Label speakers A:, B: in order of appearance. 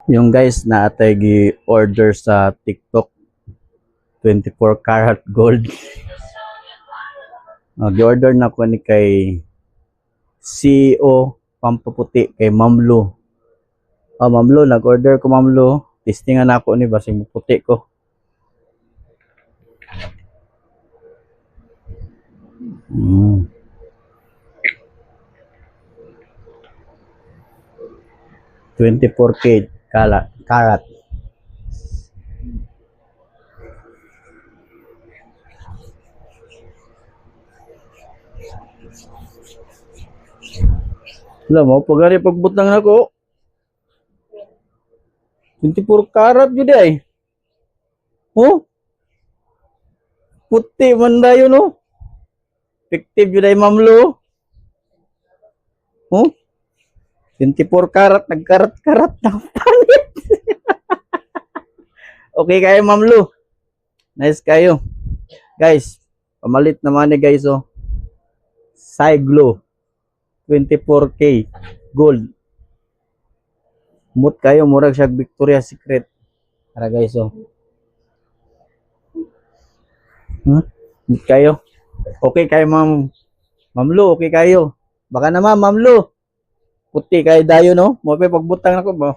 A: Yung guys na atay gi-order sa TikTok 24 karat gold. Gi-order na ko ni kay CEO Pampaputi kay Mamlo. Mamlo, nag-order ko Mamlo. Testingan ako ni basing puti ko. Mm. $24K karat. Wala mo, pagari pagbutang nako. 24 karat yun ay. Oh? Puti man dayo no? Effective yun ay Mamlo. Oh? 24 karat, nagkarat-karat ng panit. Okay kayo, Mamlo. Nice kayo. Guys, pamalit naman ni guys, oh. Siglo. 24K. Gold. Mut kayo, murag siya Victoria's Secret. Para guys, oh. Mut kayo. Okay kayo, Mamlo, okay kayo. Baka naman, Mamlo. Puti kayo dayo, no? Mo pa pagbutang nako ba?